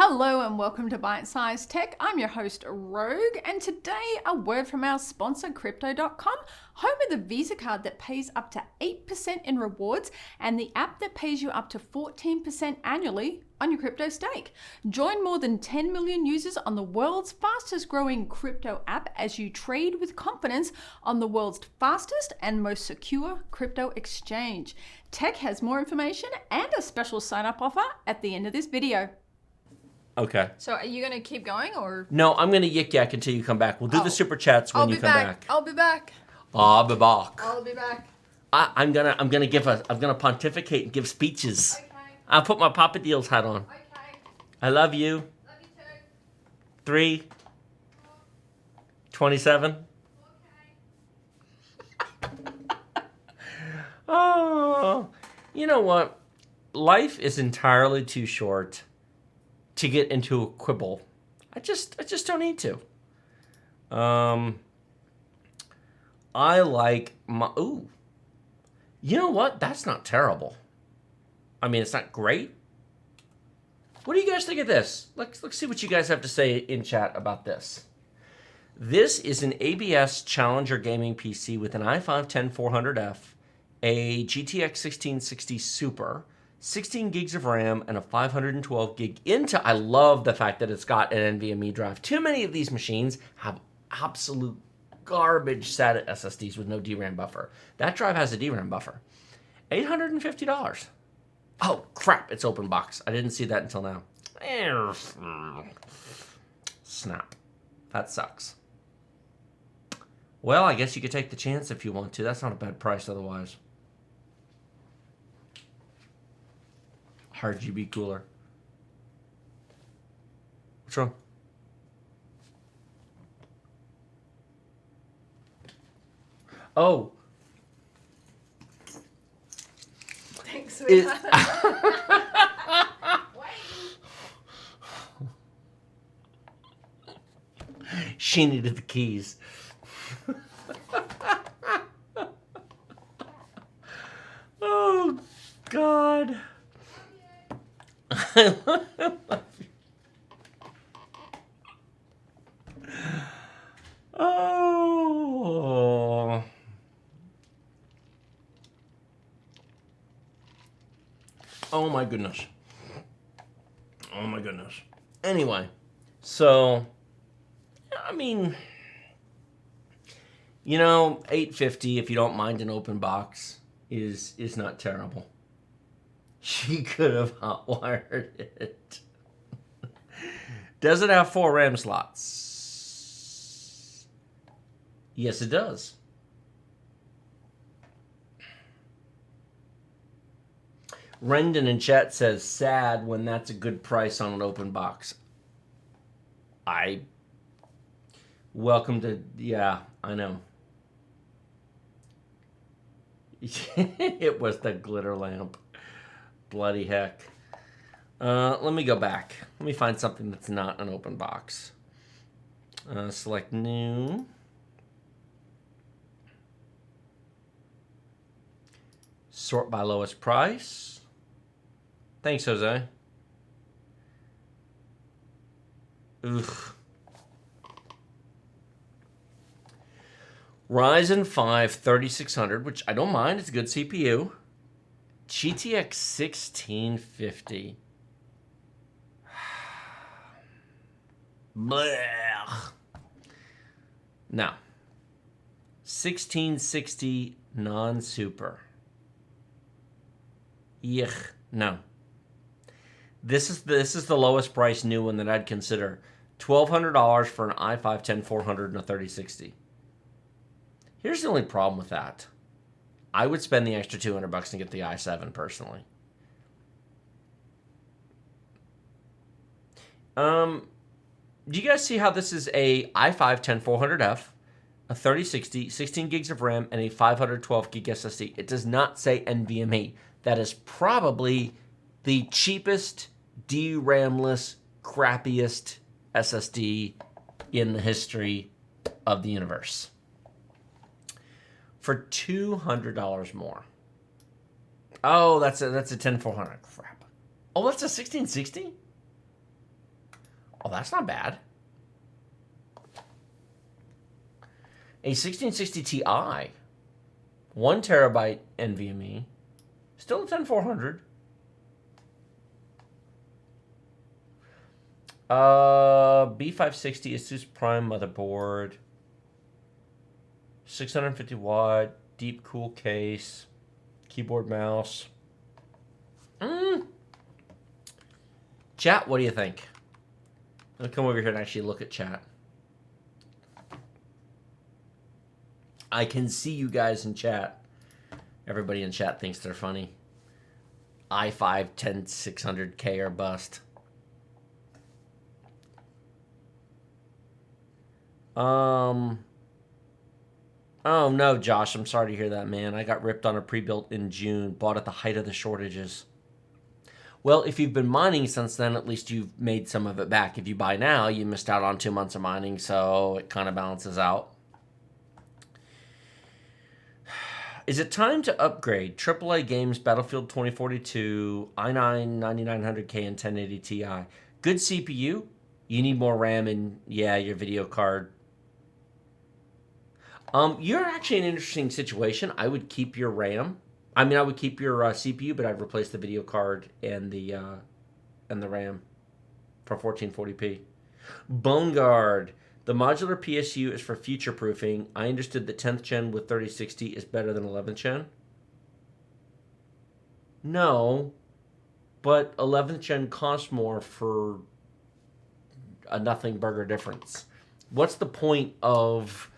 Hello and welcome to Byte Size Tech. I'm your host Rogue, and today a word from our sponsor Crypto.com, home of the Visa card that pays up to 8% in rewards and the app that pays you up to 14% annually on your crypto stake. Join more than 10 million users on the world's fastest growing crypto app as you trade with confidence on the world's fastest and most secure crypto exchange. Tech has more information and a special sign up offer at the end of this video. Okay. So are you going to keep going or? No, I'm going to yik yak until you come back. We'll do the super chats when you come back. I'll be back. I'll be back. I'll be back. I'm gonna pontificate and give speeches. Okay. I'll put my Papa Deals hat on. Okay. I love you. Love you too. 3, 27. Okay. Oh, you know what? Life is entirely too short to get into a quibble. I just don't need to. I like my you know what? That's not terrible. I mean, it's not great. What do you guys think of this? Let's see what you guys have to say in chat about this. This is an ABS Challenger gaming PC with an i5-10400F, a GTX 1660 Super, 16 gigs of RAM, and a 512 gig Intel. I love the fact that it's got an NVMe drive. Too many of these machines have absolute garbage SATA SSDs with no DRAM buffer. That drive has a DRAM buffer. $850. Oh, crap, it's open box. I didn't see that until now. Snap. That sucks. Well, I guess you could take the chance if you want to. That's not a bad price otherwise. RGB cooler. What's wrong? Oh. Thanks, sweetheart. She needed the keys. Oh, God. I love you. Oh. Oh my goodness. Oh my goodness. Anyway, so I mean, you know, $850 if you don't mind an open box is not terrible. She could have hotwired it. Does it have 4 RAM slots? Yes, it does. Rendon in chat says, sad when that's a good price on an open box. Welcome to, yeah, I know. It was the glitter lamp. Bloody heck. Let me go back. Let me find something that's not an open box. Select new. Sort by lowest price. Thanks, Jose. Ugh. Ryzen 5 3600, which I don't mind. It's a good CPU. GTX 1650. Blech. Now, 1660 non-super. Yuck. No. This is the lowest price new one that I'd consider. $1,200 for an i5-10400 and a 3060. Here's the only problem with that. I would spend the extra $200 and get the i7 personally. Do you guys see how this is a i5-10400F, a 3060, 16 gigs of RAM, and a 512 gig SSD? It does not say NVMe. That is probably the cheapest, DRAM-less, crappiest SSD in the history of the universe. For $200 more. Oh, that's a 10400. Crap. Oh, that's a 1660? Oh, that's not bad. A 1660 Ti, 1 terabyte NVMe, still a 10400. B560 Asus Prime motherboard, 650 watt, deep cool case, keyboard, mouse. Chat, what do you think? I'll come over here and actually look at chat. I can see you guys in chat. Everybody in chat thinks they're funny. i5 10600K or bust. Oh no, Josh, I'm sorry to hear that, man. I got ripped on a pre-built in June, bought at the height of the shortages. Well, if you've been mining since then, at least you've made some of it back. If you buy now, you missed out on 2 months of mining, so it kind of balances out. Is it time to upgrade AAA games, Battlefield 2042, i9 9900K and 1080 Ti? Good CPU, you need more RAM, and yeah, your video card. You're actually in an interesting situation. I would keep your RAM. I mean, I would keep your CPU, but I'd replace the video card and the RAM for 1440p. BoneGuard. The modular PSU is for future-proofing. I understood that 10th gen with 3060 is better than 11th gen. No, but 11th gen costs more for a nothing burger difference. What's the point of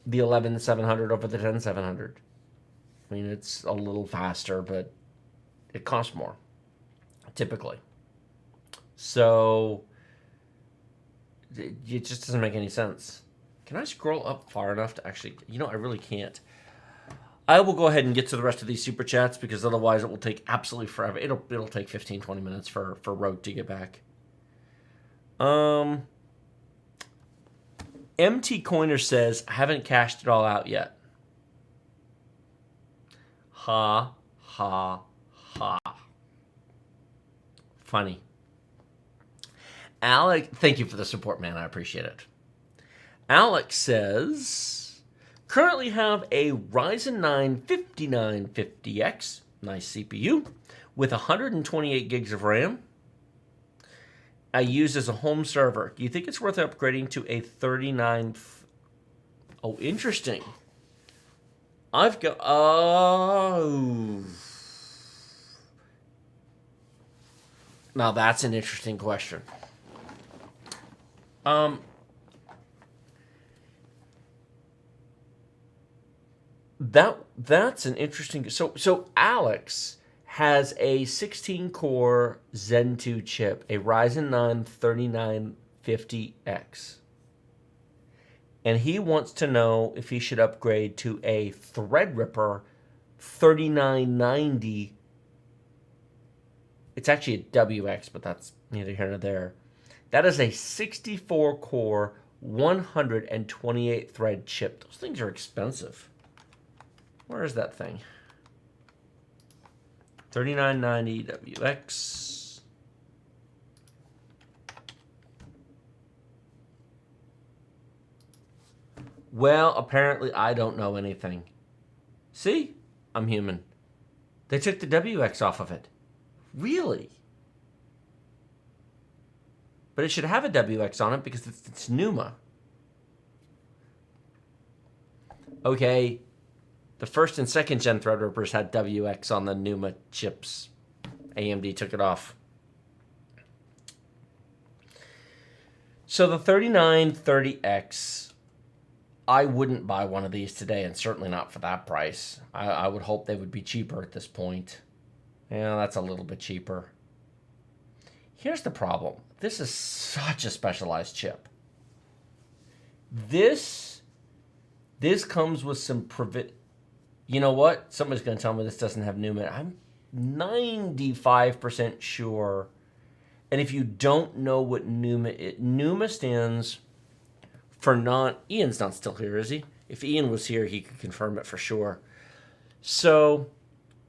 the 11700 over the 10700? I mean, it's a little faster, but it costs more, typically. So it just doesn't make any sense. Can I scroll up far enough to actually... You know, I really can't. I will go ahead and get to the rest of these super chats, because otherwise it will take absolutely forever. It'll take 15, 20 minutes for Rogue to get back. MT Coiner says, haven't cashed it all out yet. Ha, ha, ha. Funny. Alex, thank you for the support, man. I appreciate it. Alex says, currently have a Ryzen 9 5950X, nice CPU, with 128 gigs of RAM. I use as a home server. Do you think it's worth upgrading to a 39? Oh, interesting. I've got... Oh. Now that's an interesting question. That's an interesting... So Alex has a 16-core Zen 2 chip, a Ryzen 9 3950X. And he wants to know if he should upgrade to a Threadripper 3990. It's actually a WX, but that's neither here nor there. That is a 64-core, 128-thread chip. Those things are expensive. Where is that thing? 3990 WX. Well, apparently I don't know anything. See? I'm human. They took the WX off of it. Really? But it should have a WX on it because it's NUMA. Okay. The first and second gen Threadrippers had WX on the NUMA chips. AMD took it off. So the 3930X, I wouldn't buy one of these today, and certainly not for that price. I would hope they would be cheaper at this point. Yeah, that's a little bit cheaper. Here's the problem. This is such a specialized chip. This comes with some You know what? Somebody's going to tell me this doesn't have NUMA. I'm 95% sure. And if you don't know what NUMA is, NUMA stands for Ian's not still here, is he? If Ian was here, he could confirm it for sure. So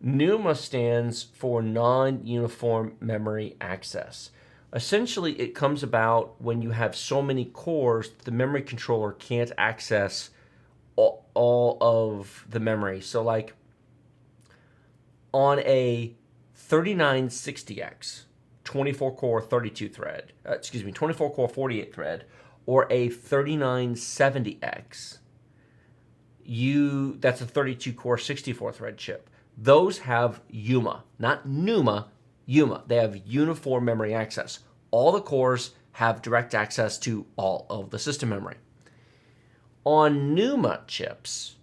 NUMA stands for non-uniform memory access. Essentially, it comes about when you have so many cores, the memory controller can't access all of the memory. So like on a 3960X, 24 core 32 thread, 24 core 48 thread, or a 3970X, that's a 32 core 64 thread chip. Those have UMA, not NUMA, UMA. They have uniform memory access. All the cores have direct access to all of the system memory. On NUMA chips,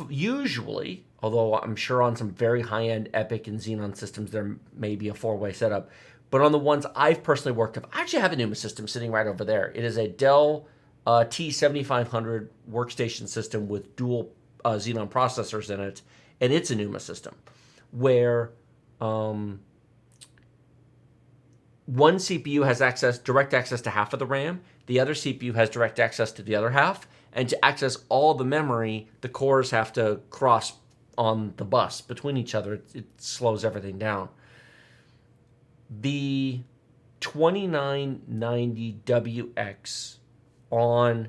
usually, although I'm sure on some very high-end EPYC and Xenon systems, there may be a four-way setup. But on the ones I've personally worked with, I actually have a NUMA system sitting right over there. It is a Dell T7500 workstation system with dual Xenon processors in it, and it's a NUMA system where one CPU has direct access to half of the RAM, the other CPU has direct access to the other half, and to access all the memory, the cores have to cross on the bus between each other. It slows everything down. The 2990WX on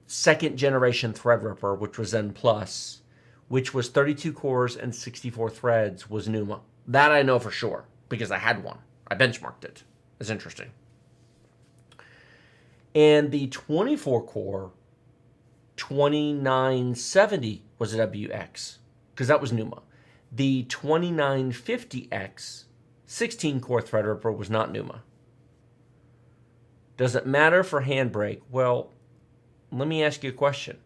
second generation Threadripper, which was Zen Plus, which was 32 cores and 64 threads, was NUMA. That I know for sure because I had one. I benchmarked it. It's interesting. And the 24 core 2970 was a WX because that was NUMA. The 2950X 16 core Threadripper was not NUMA. Does it matter for Handbrake? Well, let me ask you a question.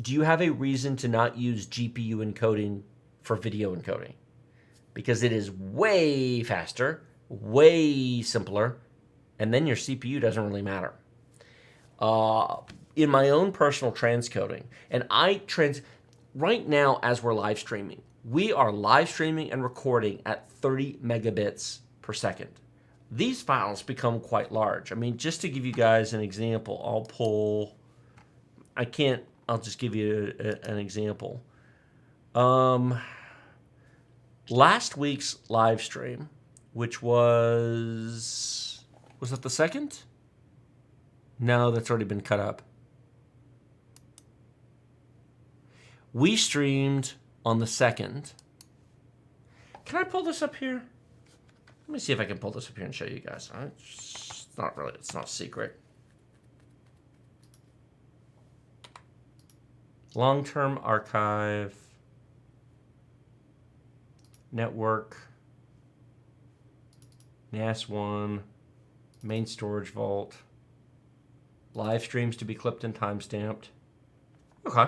Do you have a reason to not use GPU encoding for video encoding? Because it is way faster, way simpler, and then your CPU doesn't really matter. In my own personal transcoding, and right now as we're live streaming, we are live streaming and recording at 30 megabits per second. These files become quite large. I mean, just to give you guys an example, I'll just give you an example. Last week's live stream, which was it the second? No, that's already been cut up. We streamed on the 2nd. Can I pull this up here? Let me see if I can pull this up here and show you guys. It's not secret. Long-term archive, network, NAS1, main storage vault, live streams to be clipped and timestamped. Okay.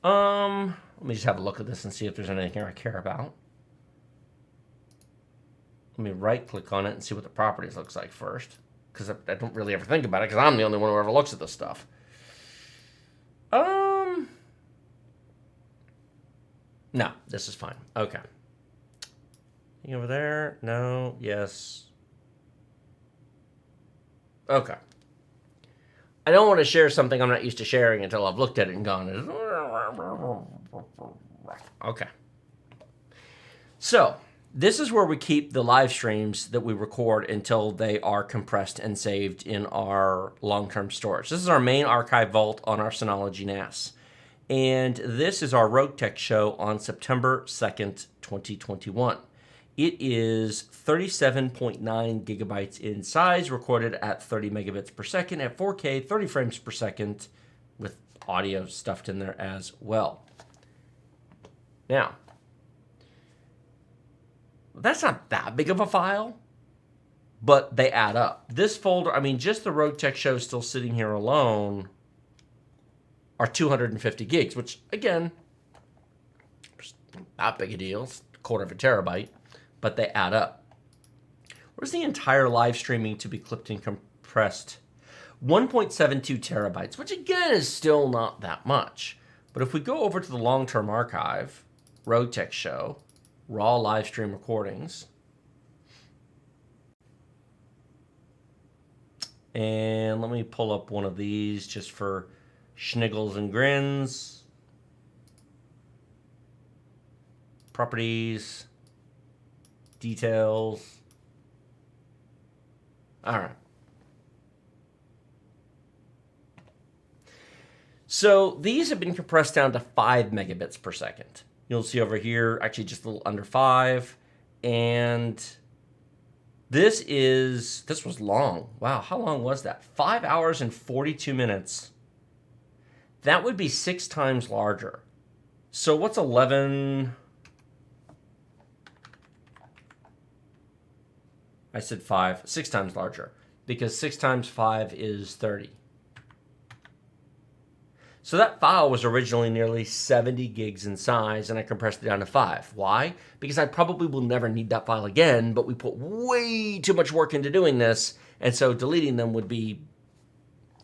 Let me just have a look at this and see if there's anything I care about. Let me right-click on it and see what the properties looks like first, because I don't really ever think about it, because I'm the only one who ever looks at this stuff. No, this is fine. Okay. Anything over there? No. Yes. Okay. I don't want to share something I'm not used to sharing until I've looked at it and gone. Okay. So, this is where we keep the live streams that we record until they are compressed and saved in our long-term storage. This is our main archive vault on our Synology NAS. And this is our Rogue Tech show on September 2nd, 2021. It is 37.9 gigabytes in size, recorded at 30 megabits per second at 4K, 30 frames per second, with audio stuffed in there as well. Now, that's not that big of a file, but they add up. This folder, I mean, just the Rogue Tech show still sitting here alone are 250 gigs, which, again, not big a deal. It's a quarter of a terabyte, but they add up. Where's the entire live streaming to be clipped and compressed? 1.72 terabytes, which, again, is still not that much. But if we go over to the long-term archive, Rogue Tech show, raw live stream recordings, and let me pull up one of these just for schniggles and grins. Properties, details, All right. So these have been compressed down to 5 megabits per second. You'll see over here, actually just a little under 5. And this was long. Wow, how long was that? 5 hours and 42 minutes. That would be 6 times larger. So what's 11? I said 5, 6 times larger, because 6 times 5 is 30. So that file was originally nearly 70 gigs in size, and I compressed it down to 5. Why? Because I probably will never need that file again, but we put way too much work into doing this, and so deleting them would be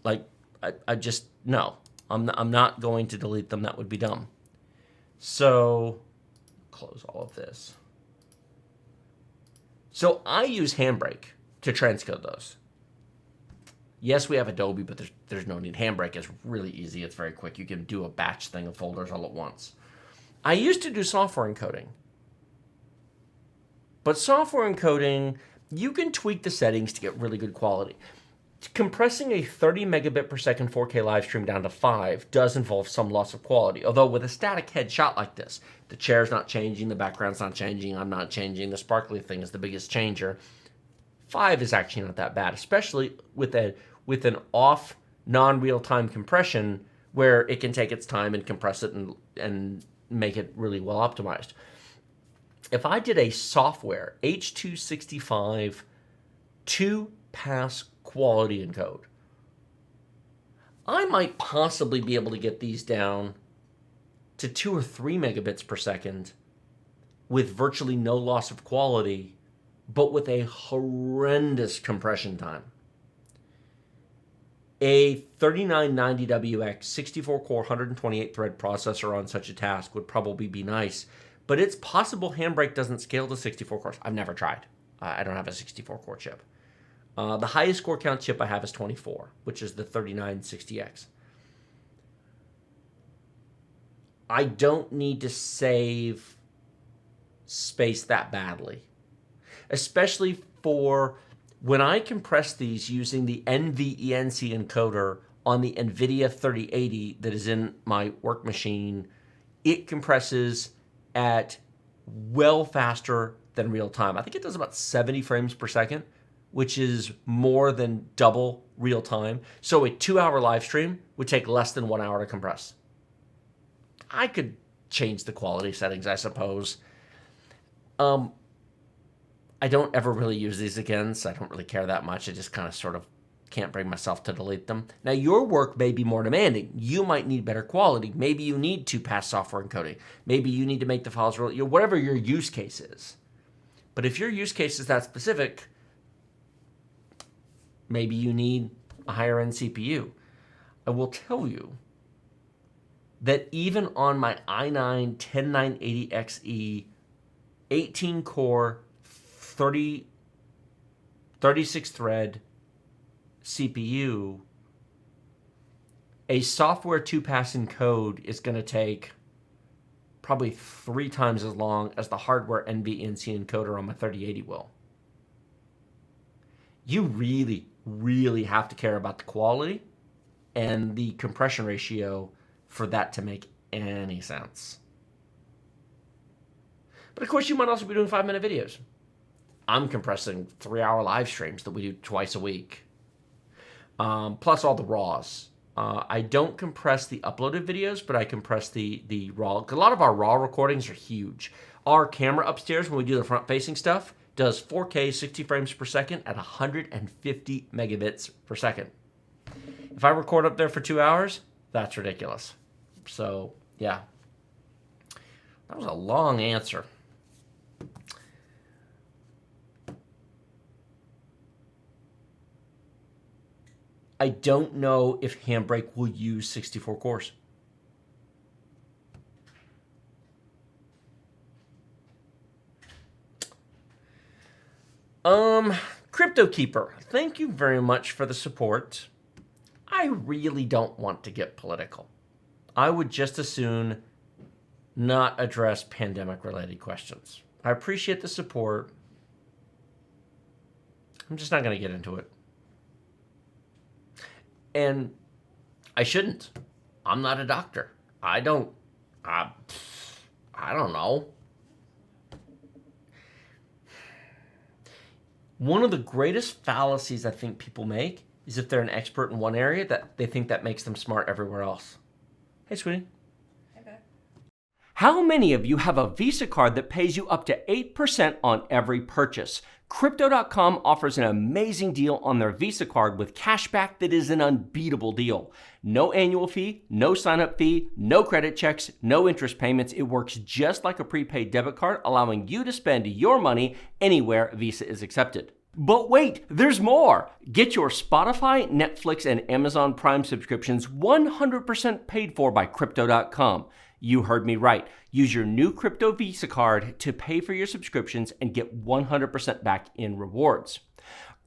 like, I just, no. I'm not going to delete them. That would be dumb. So, close all of this. So I use Handbrake to transcode those. Yes, we have Adobe, but there's no need. Handbrake is really easy. It's very quick. You can do a batch thing of folders all at once. I used to do software encoding. But software encoding, you can tweak the settings to get really good quality. Compressing a 30 megabit per second 4K live stream down to 5 does involve some loss of quality. Although with a static headshot like this, the chair's not changing, the background's not changing, I'm not changing, the sparkly thing is the biggest changer. 5 is actually not that bad, especially with an off non-real-time compression where it can take its time and compress it and make it really well optimized. If I did a software H.265 2-pass quality encode, I might possibly be able to get these down to 2 or 3 megabits per second with virtually no loss of quality, but with a horrendous compression time. A 3990WX 64-core 128-thread processor on such a task would probably be nice, but it's possible Handbrake doesn't scale to 64 cores. I've never tried. I don't have a 64-core chip. The highest core count chip I have is 24, which is the 3960X. I don't need to save space that badly, especially for when I compress these using the NVENC encoder on the NVIDIA 3080 that is in my work machine. It compresses at well faster than real time. I think it does about 70 frames per second, which is more than double real time. So a 2-hour live stream would take less than 1 hour to compress. I could change the quality settings, I suppose. I don't ever really use these again, so I don't really care that much. I just kind of sort of can't bring myself to delete them. Now, your work may be more demanding. You might need better quality. Maybe you need 2-pass software encoding. Maybe you need to make the files really, whatever your use case is. But if your use case is that specific, maybe you need a higher-end CPU. I will tell you that even on my i9 10980XE 18-core 36-thread CPU, a software 2-pass encode is going to take probably 3 times as long as the hardware NVENC encoder on my 3080 will. You really, really have to care about the quality and the compression ratio for that to make any sense. But of course, you might also be doing 5-minute videos. I'm compressing 3-hour live streams that we do twice a week, plus all the RAWs. I don't compress the uploaded videos, but I compress the RAW. A lot of our RAW recordings are huge. Our camera upstairs, when we do the front-facing stuff, does 4K 60 frames per second at 150 megabits per second. If I record up there for 2 hours, that's ridiculous. So, yeah. That was a long answer. I don't know if Handbrake will use 64 cores. Crypto Keeper, thank you very much for the support. I really don't want to get political. I would just as soon not address pandemic-related questions. I appreciate the support. I'm just not going to get into it. And I shouldn't. I'm not a doctor. I don't know. One of the greatest fallacies I think people make is if they're an expert in one area, that they think that makes them smart everywhere else. Hey, sweetie. How many of you have a Visa card that pays you up to 8% on every purchase? Crypto.com offers an amazing deal on their Visa card with cashback that is an unbeatable deal. No annual fee, no sign-up fee, no credit checks, no interest payments. It works just like a prepaid debit card, allowing you to spend your money anywhere Visa is accepted. But wait, there's more! Get your Spotify, Netflix, and Amazon Prime subscriptions 100% paid for by Crypto.com. You heard me right. Use your new Crypto Visa card to pay for your subscriptions and get 100% back in rewards.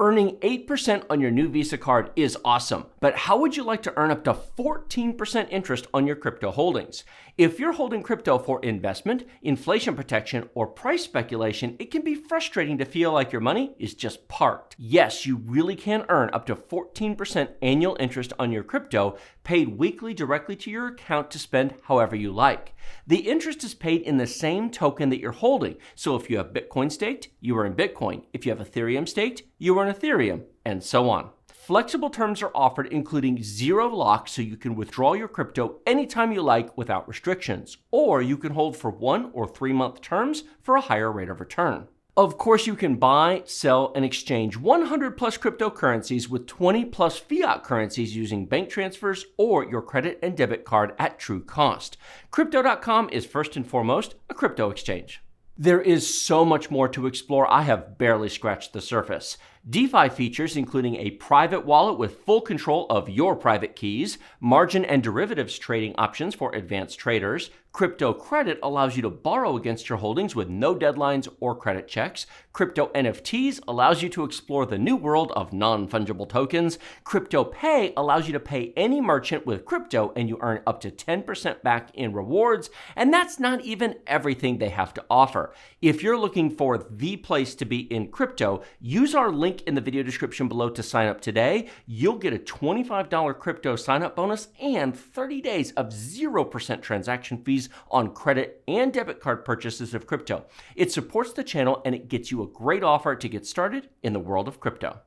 Earning 8% on your new Visa card is awesome, but how would you like to earn up to 14% interest on your crypto holdings? If you're holding crypto for investment, inflation protection, or price speculation, it can be frustrating to feel like your money is just parked. Yes, you really can earn up to 14% annual interest on your crypto, paid weekly directly to your account to spend however you like. The interest is paid in the same token that you're holding. So if you have Bitcoin staked, you earn Bitcoin. If you have Ethereum staked, you earn Ethereum, and so on. Flexible terms are offered, including zero lock, so you can withdraw your crypto anytime you like without restrictions. Or you can hold for 1 or 3 month terms for a higher rate of return. Of course, you can buy, sell, and exchange 100 plus cryptocurrencies with 20 plus fiat currencies using bank transfers or your credit and debit card at true cost. Crypto.com is first and foremost a crypto exchange. There is so much more to explore. I have barely scratched the surface. DeFi features including a private wallet with full control of your private keys, margin and derivatives trading options for advanced traders. Crypto credit allows you to borrow against your holdings with no deadlines or credit checks. Crypto NFTs allows you to explore the new world of non-fungible tokens. Crypto Pay allows you to pay any merchant with crypto and you earn up to 10% back in rewards. And that's not even everything they have to offer. If you're looking for the place to be in crypto, use our link in the video description below to sign up today. You'll get a $25 crypto sign-up bonus and 30 days of 0% transaction fees on credit and debit card purchases of crypto. It supports the channel and it gets you a great offer to get started in the world of crypto.